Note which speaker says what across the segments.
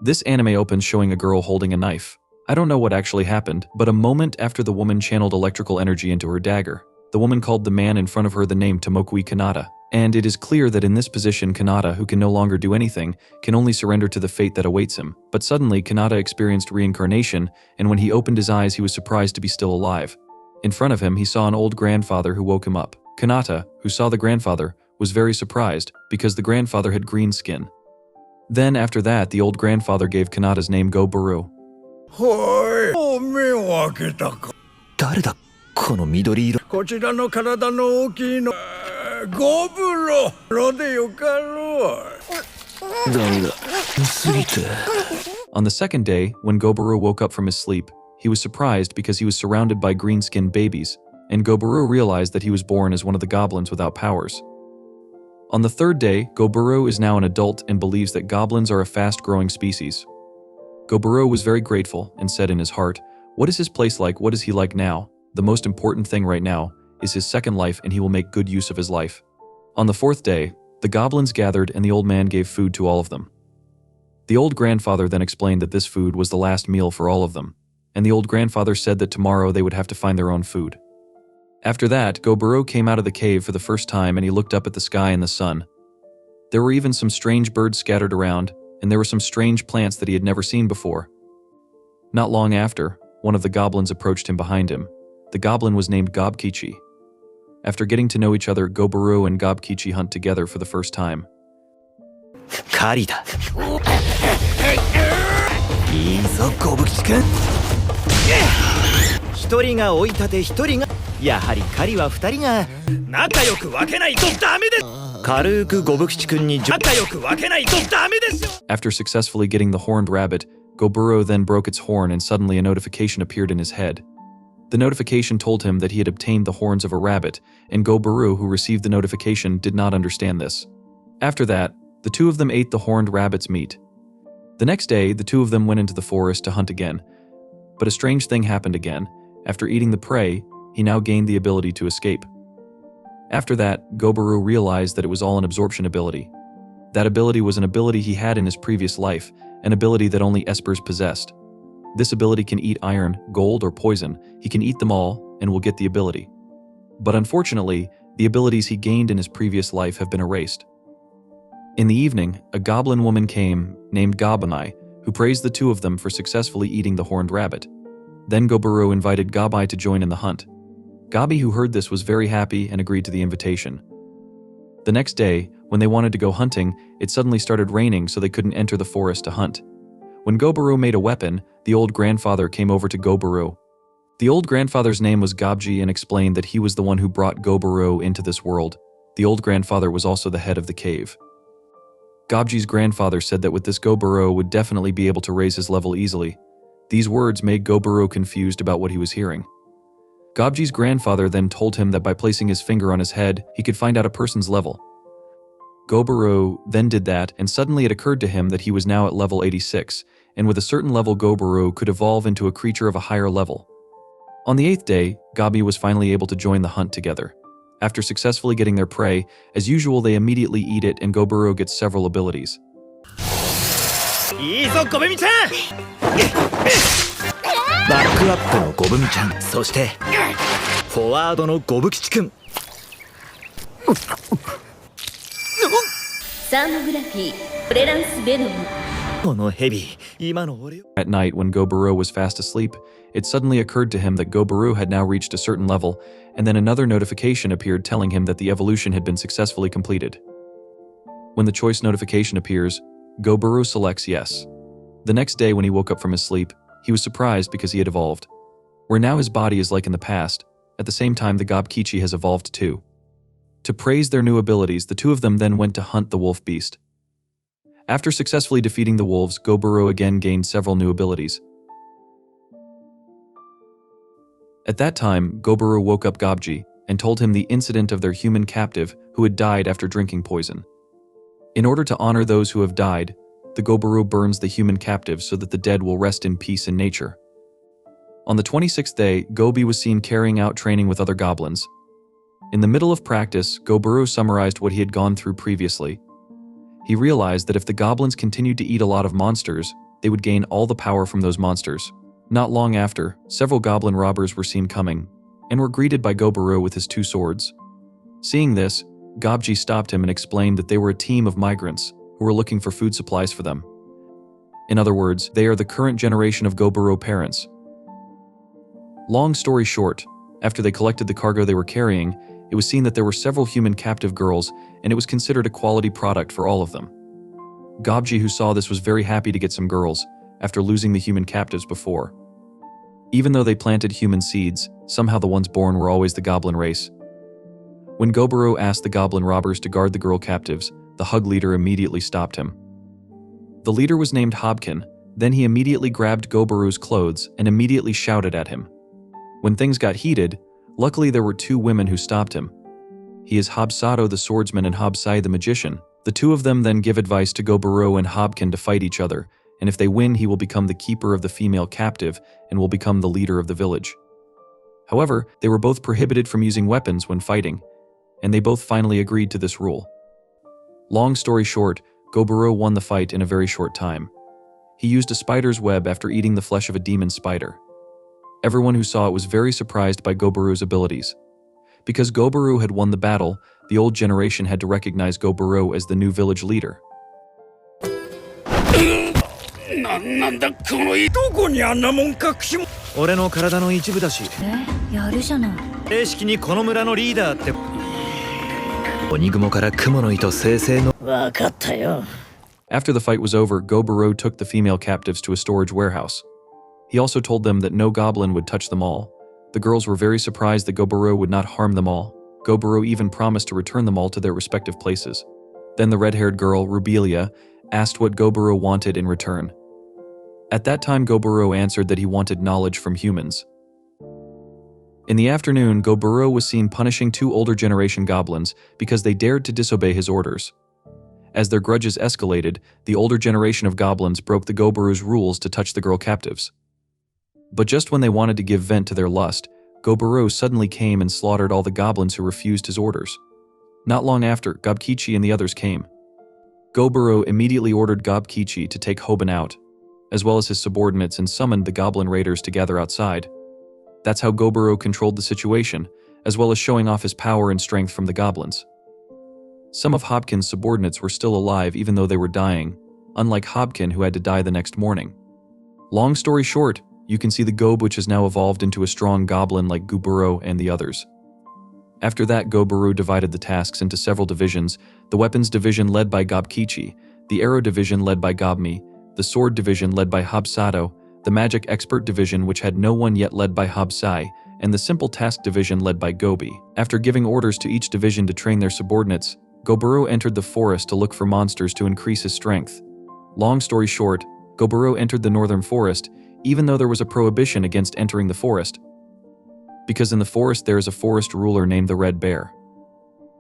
Speaker 1: This anime opens showing a girl holding a knife. I don't know what actually happened, but a moment after the woman channeled electrical energy into her dagger, the woman called the man in front of her the name Tomokui Kanata, and it is clear that in this position Kanata, who can no longer do anything, can only surrender to the fate that awaits him. But suddenly Kanata experienced reincarnation, and when he opened his eyes he was surprised to be still alive. In front of him he saw an old grandfather who woke him up. Kanata, who saw the grandfather, was very surprised because the grandfather had green skin. Then after that the old grandfather gave Kanata's name Gobaru.
Speaker 2: 目を開けたか。誰だこの緑色。こちらの体の大きいの。ゴブロでよかろう。ダメだ。すぎて。
Speaker 1: On the second day, when Gobaru woke up from his sleep, he was surprised because he was surrounded by green-skinned babies, and Gobaru realized that he was born as one of the goblins without powers. On the third day, Gobaru is now an adult and believes that goblins are a fast-growing species. Gobaru was very grateful and said in his heart, "What is his place like? What is he like now? The most important thing right now is his second life, and he will make good use of his life." On the fourth day, the goblins gathered and the old man gave food to all of them. The old grandfather then explained that this food was the last meal for all of them, and the old grandfather said that tomorrow they would have to find their own food. After that, Gobaru came out of the cave for the first time and he looked up at the sky and the sun. There were even some strange birds scattered around, and there were some strange plants that he had never seen before. Not long after, one of the goblins approached him behind him. The goblin was named Gobkichi. After getting to know each other, Gobaru and Gobkichi hunt together for the first time.
Speaker 2: 狩りだ。いいぞ、ゴブキチ君。一人が追い立て、一人が。やはり狩りは二人が仲良く分けないとダメです。軽くゴブキチ君に仲良く分けないとダメですよ。
Speaker 1: After successfully getting the horned rabbit, Gobaru then broke its horn and suddenly a notification appeared in his head. The notification told him that he had obtained the horns of a rabbit, and Gobaru, who received the notification, did not understand this. After that, the two of them ate the horned rabbit's meat. The next day, the two of them went into the forest to hunt again. But a strange thing happened again. After eating the prey, he now gained the ability to escape. After that, Gobaru realized that it was all an absorption ability. That ability was an ability he had in his previous life, an ability that only espers possessed. This ability can eat iron, gold, or poison. He can eat them all and will get the ability. But unfortunately, the abilities he gained in his previous life have been erased. In the evening, a goblin woman came, named Goblin, who praised the two of them for successfully eating the horned rabbit. Then Gobaru invited Gabai to join in the hunt. Gabi, who heard this, was very happy and agreed to the invitation. The next day, when they wanted to go hunting, it suddenly started raining, so they couldn't enter the forest to hunt. When Gobaru made a weapon, the old grandfather came over to Gobaru. The old grandfather's name was Gobji and explained that he was the one who brought Gobaru into this world. The old grandfather was also the head of the cave. Gobji's grandfather said that with this Gobaru would definitely be able to raise his level easily. These words made Gobaru confused about what he was hearing. Gobji's grandfather then told him that by placing his finger on his head, he could find out a person's level. Gobaru then did that, and suddenly it occurred to him that he was now at level 86, and with a certain level Gobaru could evolve into a creature of a higher level. On the 8th day, Gabi was finally able to join the hunt together. After successfully getting their prey, as usual they immediately eat it and Gobaru gets several abilities.
Speaker 2: いいぞゴブミちゃん。バックアップのゴブミちゃん、そしてフォワードのゴブキチ君。
Speaker 3: サーモグラフィー、トレランスベノム。
Speaker 2: このヘビ、今の俺を。
Speaker 1: At night, when Gobaru was fast asleep, it suddenly occurred to him that Gobaru had now reached a certain level, and then another notification appeared telling him that the evolution had been successfully completed. When the choice notification appears, Gobaru selects yes. The next day when he woke up from his sleep, he was surprised because he had evolved. Where now his body is like in the past, at the same time the Gobkichi has evolved too. To praise their new abilities, the two of them then went to hunt the wolf beast. After successfully defeating the wolves, Gobaru again gained several new abilities. At that time, Gobaru woke up Gobji and told him the incident of their human captive who had died after drinking poison. In order to honor those who have died, the Gobaru burns the human captive so that the dead will rest in peace in nature. On the 26th day, Gobi was seen carrying out training with other goblins. In the middle of practice, Gobaru summarized what he had gone through previously. He realized that if the goblins continued to eat a lot of monsters, they would gain all the power from those monsters. Not long after, several goblin robbers were seen coming, and were greeted by Goburo with his 2 swords. Seeing this, Gobji stopped him and explained that they were a team of migrants who were looking for food supplies for them. In other words, they are the current generation of Goburo parents. Long story short, after they collected the cargo they were carrying, it was seen that there were several human captive girls, and it was considered a quality product for all of them. Gobji, who saw this, was very happy to get some girls, after losing the human captives before. Even though they planted human seeds, somehow the ones born were always the goblin race. When Goburo asked the goblin robbers to guard the girl captives, the Hug leader immediately stopped him. The leader was named Hobkin, then he immediately grabbed Goburo's clothes and immediately shouted at him. When things got heated, luckily there were 2 women who stopped him. He is Hobsato the swordsman and Hobsai the magician. The 2 of them then give advice to Goburo and Hobkin to fight each other, and if they win, he will become the keeper of the female captive and will become the leader of the village. However, they were both prohibited from using weapons when fighting, and they both finally agreed to this rule. Long story short, Goburo won the fight in a very short time. He used a spider's web after eating the flesh of a demon spider. Everyone who saw it was very surprised by Goburo's abilities. Because Goburo had won the battle, the old generation had to recognize Goburo as the new village leader.
Speaker 2: なんだこのどこにあんなもん隠しも俺の体の一部だし
Speaker 3: やるじゃない。
Speaker 2: 正式にこの村のリーダーって鬼雲から雲の糸生成の分かったよ
Speaker 1: After the fight was over, Goburo took the female captives to a storage warehouse. He also told them that no goblin would touch them all. The girls were very surprised that Goburo would not harm them all. Goburo even promised to return them all to their respective places. Then the red-haired girl, Rubelia, asked what Goburo wanted in return. At that time, Goburo answered that he wanted knowledge from humans. In the afternoon, Goburo was seen punishing 2 older generation goblins because they dared to disobey his orders. As their grudges escalated, the older generation of goblins broke the Goburo's rules to touch the girl captives. But just when they wanted to give vent to their lust, Goburo suddenly came and slaughtered all the goblins who refused his orders. Not long after, Gobkichi and the others came. Goburo immediately ordered Gobkichi to take Hoban out, as well as his subordinates, and summoned the goblin raiders to gather outside. That's how Goburo controlled the situation, as well as showing off his power and strength from the goblins. Some of Hobkin's subordinates were still alive even though they were dying, unlike Hobkin, who had to die the next morning. Long story short, you can see the Gob, which has now evolved into a strong goblin like Goburo and the others. After that, Goburo divided the tasks into several divisions: the weapons division led by Gobkichi, the arrow division led by Gobmi, the sword division led by Hobsato, the magic expert division, which had no one yet, led by Hobsai, and the simple task division led by Gobi. After giving orders to each division to train their subordinates, Goburo entered the forest to look for monsters to increase his strength. Long story short, Goburo entered the northern forest, even though there was a prohibition against entering the forest, because in the forest there is a forest ruler named the Red Bear.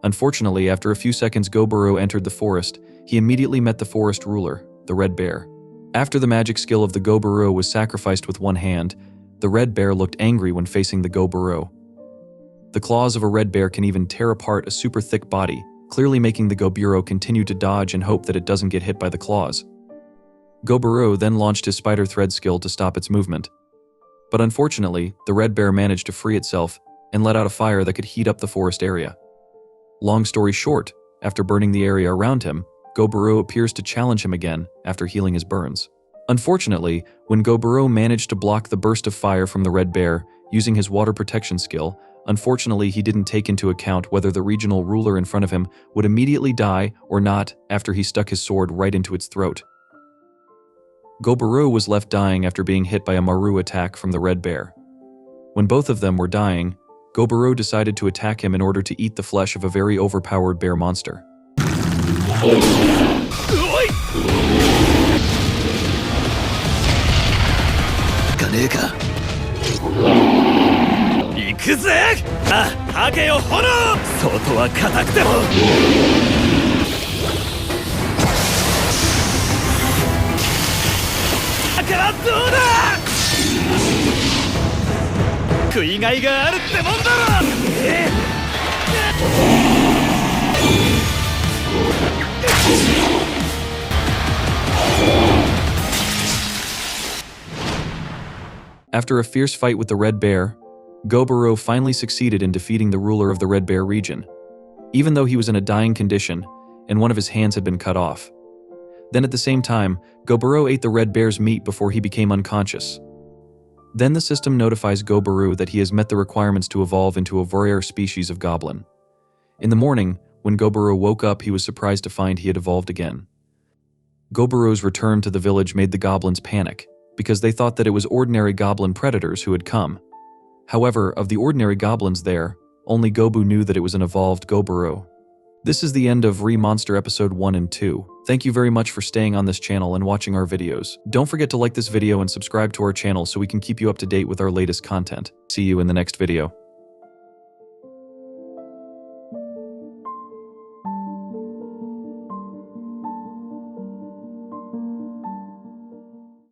Speaker 1: Unfortunately, after a few seconds Goburo entered the forest, he immediately met the forest ruler, the Red Bear. After the magic skill of the Goburo was sacrificed with one hand, the Red Bear looked angry when facing the Goburo. The claws of a red bear can even tear apart a super thick body, clearly making the Goburo continue to dodge and hope that it doesn't get hit by the claws. Goburo then launched his spider thread skill to stop its movement. But unfortunately, the red bear managed to free itself and let out a fire that could heat up the forest area. Long story short, after burning the area around him, Goburo appears to challenge him again after healing his burns. Unfortunately, when Goburo managed to block the burst of fire from the red bear using his water protection skill, unfortunately he didn't take into account whether the regional ruler in front of him would immediately die or not after he stuck his sword right into its throat. Goburo was left dying after being hit by a Maru attack from the red bear. When both of them were dying, Goburo decided to attack him in order to eat the flesh of a very overpowered bear monster.
Speaker 2: ねえか行くぜあ吐けよ炎外は硬くてもだからどうだ食いがいがあるってもんだろ
Speaker 1: After a fierce fight with the Red Bear, Goburo finally succeeded in defeating the ruler of the Red Bear region, even though he was in a dying condition and one of his hands had been cut off. Then at the same time, Goburo ate the Red Bear's meat before he became unconscious. Then the system notifies Goburo that he has met the requirements to evolve into a rare species of goblin. In the morning, when Goburo woke up, he was surprised to find he had evolved again. Goburo's return to the village made the goblins panic, because they thought that it was ordinary goblin predators who had come. However, of the ordinary goblins there, only Gobu knew that it was an evolved Goburo. This is the end of Re-Monster Episode 1 and 2. Thank you very much for staying on this channel and watching our videos. Don't forget to like this video and subscribe to our channel so we can keep you up to date with our latest content. See you in the next video.